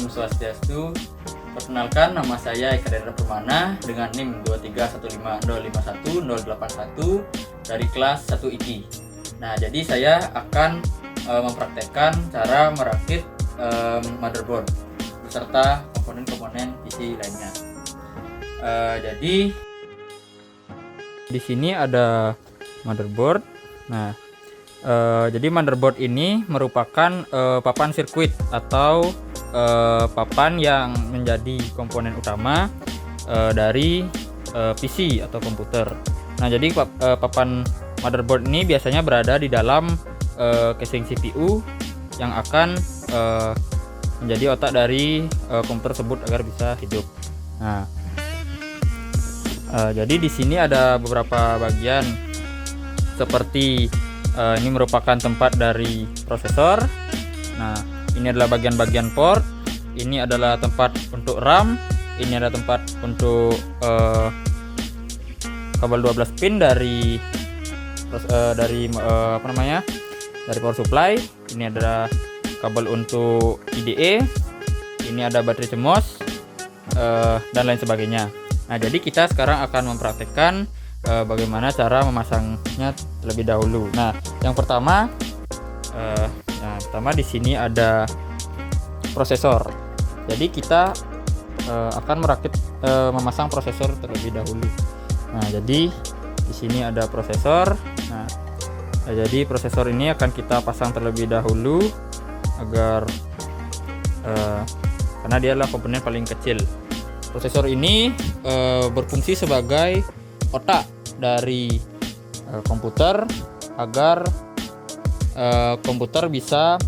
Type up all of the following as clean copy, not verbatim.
Om Swastiastu. Perkenalkan, nama saya Eka Dendra Permana dengan NIM 2315051 dari kelas 1 IKI. Nah, jadi saya akan mempraktekkan cara merakit motherboard beserta komponen-komponen PC lainnya. Jadi di sini ada motherboard. Nah, jadi motherboard ini merupakan papan sirkuit atau papan yang menjadi komponen utama dari PC atau komputer. Nah, jadi papan motherboard ini biasanya berada di dalam casing CPU yang akan menjadi otak dari komputer tersebut agar bisa hidup. Nah, jadi di sini ada beberapa bagian seperti ini merupakan tempat dari prosesor. Nah, ini adalah bagian-bagian port. Ini adalah tempat untuk RAM. Ini ada tempat untuk kabel 12 pin dari dari power supply. Ini adalah kabel untuk IDE. Ini ada baterai CMOS dan lain sebagainya. Nah, jadi kita sekarang akan mempraktekkan bagaimana cara memasangnya terlebih dahulu. Nah, yang pertama di sini ada prosesor. Jadi kita akan memasang prosesor terlebih dahulu. Nah, jadi di sini ada prosesor. Nah, jadi prosesor ini akan kita pasang terlebih dahulu agar karena dia adalah komponen paling kecil. Prosesor ini berfungsi sebagai otak dari komputer agar komputer bisa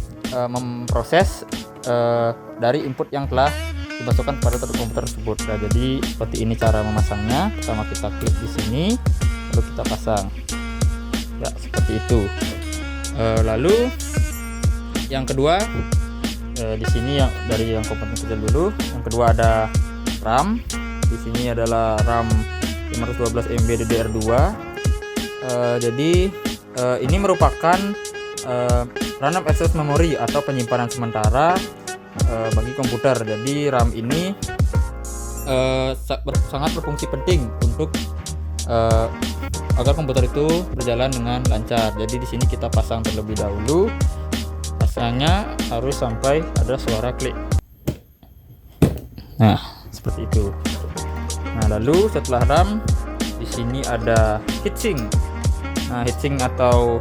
memproses dari input yang telah dimasukkan pada komputer tersebut. Nah, jadi seperti ini cara memasangnya. Pertama kita klik di sini, lalu kita pasang. Ya, seperti itu. Lalu yang kedua di sini dari yang komponen kecil dulu. Yang kedua ada RAM. Di sini adalah RAM 512 MB DDR2. Jadi ini merupakan random access memory atau penyimpanan sementara bagi komputer. Jadi RAM ini sangat berfungsi penting untuk agar komputer itu berjalan dengan lancar. Jadi di sini kita pasang terlebih dahulu. Pasangnya harus sampai ada suara klik. Nah, seperti itu. Nah, lalu setelah RAM di sini ada heatsink. Nah, heatsink atau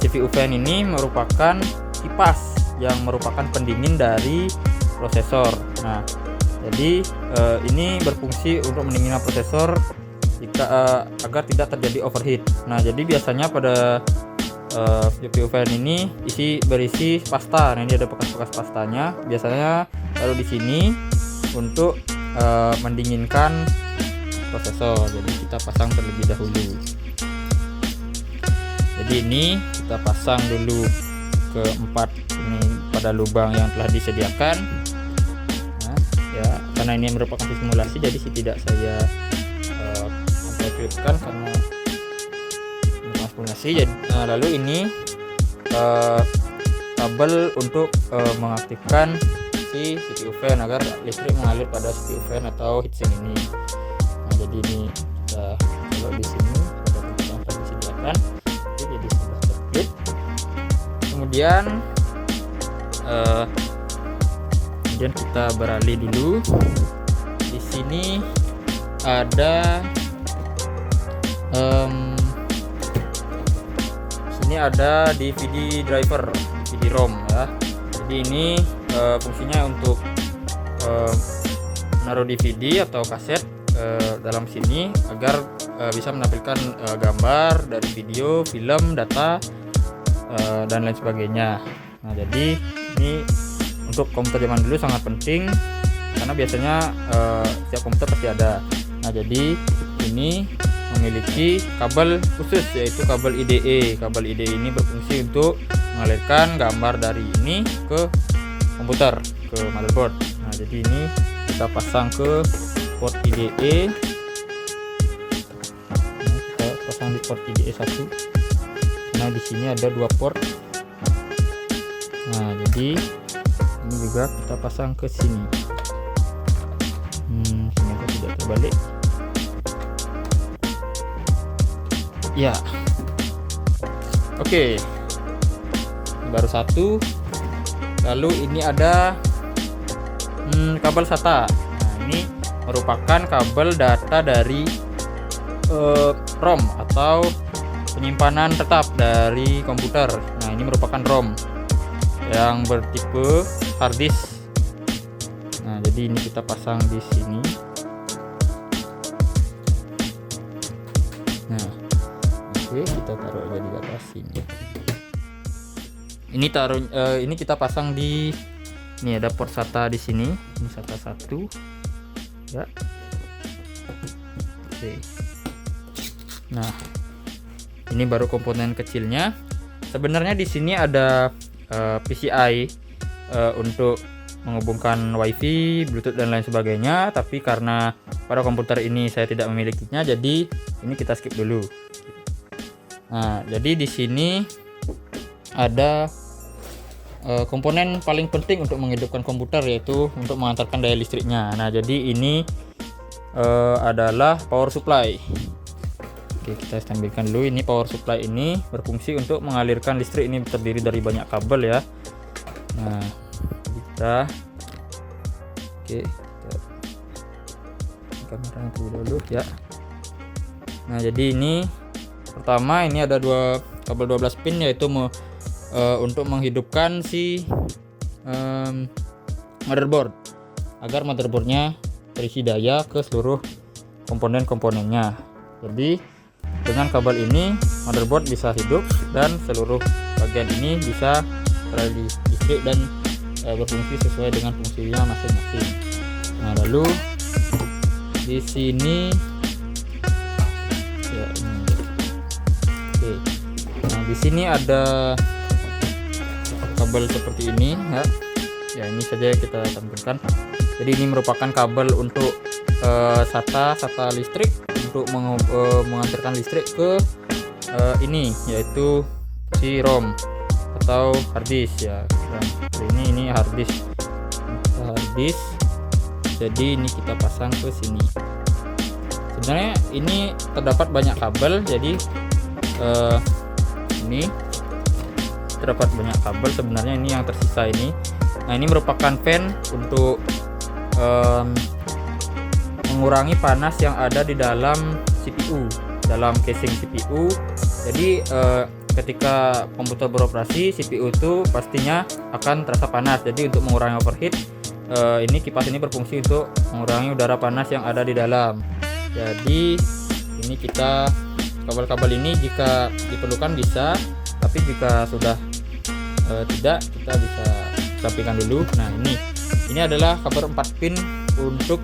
CPU fan ini merupakan kipas yang merupakan pendingin dari prosesor. Nah, jadi ini berfungsi untuk mendinginkan prosesor agar tidak terjadi overheat. Nah, jadi biasanya pada CPU fan ini berisi pasta. Nah, ini ada bekas-bekas pastanya. Biasanya taruh di sini untuk mendinginkan prosesor. Jadi kita pasang terlebih dahulu. Jadi ini kita pasang dulu ke 4 ini pada lubang yang telah disediakan. Nah, ya karena ini merupakan simulasi, jadi tidak saya klipkan karena simulasi. Nah, lalu ini kabel untuk mengaktifkan si CPU fan agar listrik mengalir pada CPU fan atau heatsink ini. Nah, jadi ini kita kalau di sini ada tempat yang telah disediakan. Jadi sudah terklik. Kemudian kita beralih dulu. Di sini ada DVD driver, DVD ROM ya. Jadi ini fungsinya untuk menaruh DVD atau kaset dalam sini agar bisa menampilkan gambar dari video, film, data dan lain sebagainya. Nah, jadi ini untuk komputer zaman dulu sangat penting karena biasanya setiap komputer pasti ada. Nah, jadi ini memiliki kabel khusus yaitu kabel IDE. Kabel IDE ini berfungsi untuk mengalirkan gambar dari ini ke komputer, ke motherboard. Nah, jadi ini kita pasang ke port IDE. Kita pasang di port IDE 1. Nah, di sini ada 2 port. Nah, jadi ini juga kita pasang ke sini. Semoga tidak terbalik. Ya, oke. Baru satu. Lalu ini ada kabel SATA. Nah, ini merupakan kabel data dari ROM atau penyimpanan tetap dari komputer. Nah, ini merupakan ROM yang bertipe hard disk. Nah, jadi ini kita pasang di sini. Nah, oke, kita taruh aja di atas sini. Ini kita pasang di, ini ada port SATA di sini. Ini SATA 1 ya. Oke. Nah, ini baru komponen kecilnya. Sebenarnya di sini ada PCI untuk menghubungkan WiFi, Bluetooth dan lain sebagainya. Tapi karena pada komputer ini saya tidak memilikinya, jadi ini kita skip dulu. Nah, jadi di sini ada komponen paling penting untuk menghidupkan komputer, yaitu untuk mengantarkan daya listriknya. Nah, jadi ini adalah power supply. Oke, kita tampilkan dulu. Ini power supply ini berfungsi untuk mengalirkan listrik. Ini terdiri dari banyak kabel ya. Nah, kamera dulu ya. Nah, jadi ini pertama, ini ada dua kabel 12 pin, yaitu untuk menghidupkan si motherboard agar motherboardnya terisi daya ke seluruh komponen-komponennya. Jadi dengan kabel ini motherboard bisa hidup dan seluruh bagian ini bisa teraliri listrik dan berfungsi sesuai dengan fungsinya masing-masing. Nah, lalu di sini ya, oke. Nah, di sini ada kabel seperti ini ya. Ya, ini saja kita tampilkan. Jadi ini merupakan kabel untuk SATA listrik, untuk mengantarkan listrik ke ini, yaitu si ROM atau hard disk ya. Nah, ini hard disk. Jadi ini kita pasang ke sini. Sebenarnya ini terdapat banyak kabel, jadi ini terdapat banyak kabel. Sebenarnya ini yang tersisa ini. Nah, ini merupakan fan untuk mengurangi panas yang ada di dalam CPU, dalam casing CPU. Jadi ketika komputer beroperasi, CPU itu pastinya akan terasa panas. Jadi untuk mengurangi overheat, ini kipas ini berfungsi untuk mengurangi udara panas yang ada di dalam. Jadi ini kita kabel-kabel ini jika diperlukan bisa, tapi jika sudah tidak, kita bisa sampingkan dulu. Nah, ini adalah kabel 4 pin untuk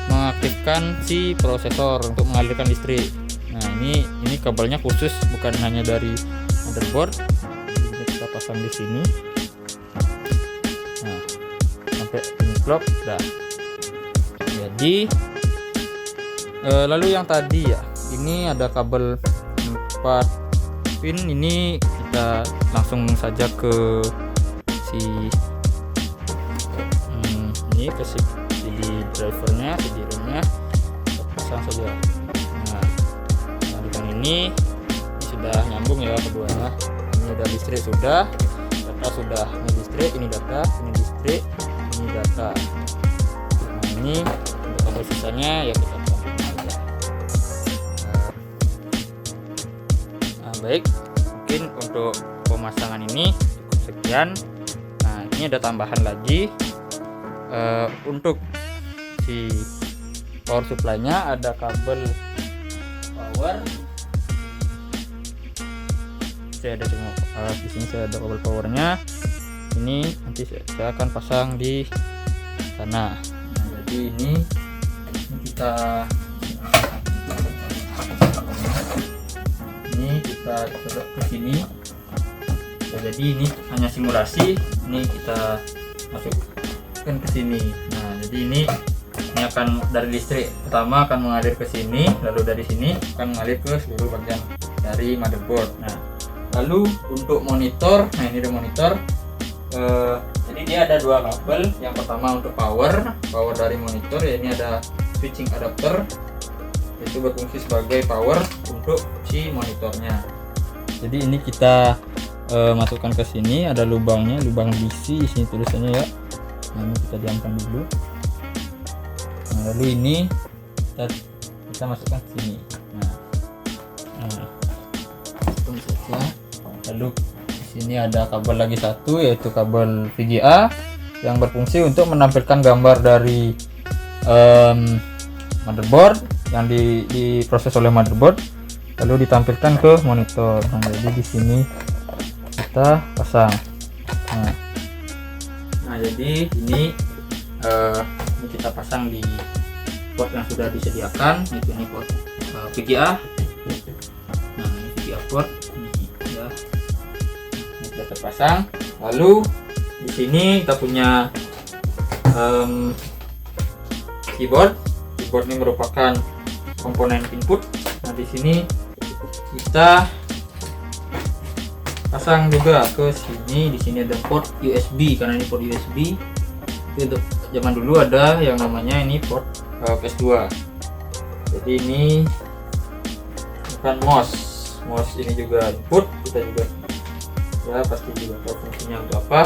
mengaktifkan si prosesor untuk mengalirkan listrik. Nah, ini kabelnya khusus, bukan hanya dari motherboard. Ini kita pasang di sini. Nah, sampai ini clock dah. Jadi lalu yang tadi ya, ini ada kabel 4 pin. Ini kita langsung saja ke si ini ke CD drivernya, CD ROM-nya, kita pasang saja. Nah, dengan ini sudah nyambung ya keduanya. Ini ada listrik sudah, data sudah, ini listrik, ini data, ini listrik, ini data. Nah, ini untuk kabel sisanya ya kita tampilkan aja. Nah, baik, mungkin untuk pemasangan ini cukup sekian. Nah, ini ada tambahan lagi. Untuk si power supply-nya ada kabel power. Saya ada cuma di sini saya ada kabel powernya. Ini nanti saya akan pasang di sana. Nah, jadi ini kita cocok ke sini. Ya, jadi ini hanya simulasi. Ini kita masukkan ke sini. Nah, jadi ini akan dari listrik pertama akan mengalir ke sini, lalu dari sini akan mengalir ke seluruh bagian dari motherboard. Nah, lalu untuk monitor, nah ini ada monitor. Jadi dia ada dua kabel. Yang pertama untuk power dari monitor, ya ini ada switching adapter, itu berfungsi sebagai power untuk si monitornya. Jadi ini kita masukkan ke sini, ada lubangnya, lubang DC, di sini tulisannya ya. Nah, ini kita diamkan dulu. Nah, lalu ini kita masukkan ke sini. Langsung saja. Lalu di sini ada kabel lagi satu, yaitu kabel VGA yang berfungsi untuk menampilkan gambar dari motherboard yang diproses oleh motherboard, lalu ditampilkan ke monitor. Nah, jadi di sini kita pasang. Nah, jadi ini kita pasang di port yang sudah disediakan. Ini port VGA. Nah, ini VGA port ini ya. Ini sudah terpasang. Lalu di sini kita punya keyboard. Keyboard ini merupakan komponen input. Nah, di sini kita pasang juga ke sini. Di sini ada port USB, karena ini port USB. Itu untuk zaman dulu ada yang namanya ini port PS2. Jadi ini bukan mouse ini juga input. Kita juga ya pasti juga tahu fungsinya untuk apa.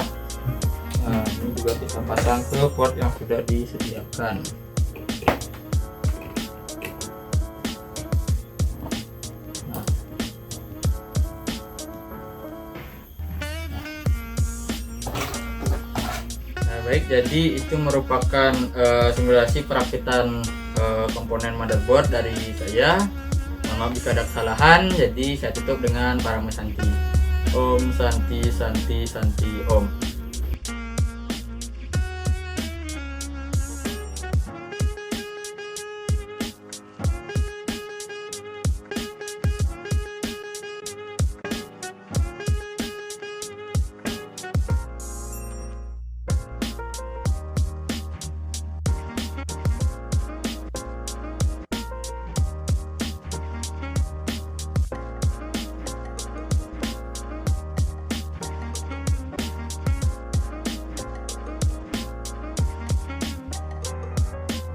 Nah, ini juga kita pasang ke port yang sudah disediakan. Baik, jadi itu merupakan simulasi perakitan komponen motherboard dari saya. Mohon maaf jika ada kesalahan. Jadi saya tutup dengan Parama Santi. Om Santi Santi Santi Om.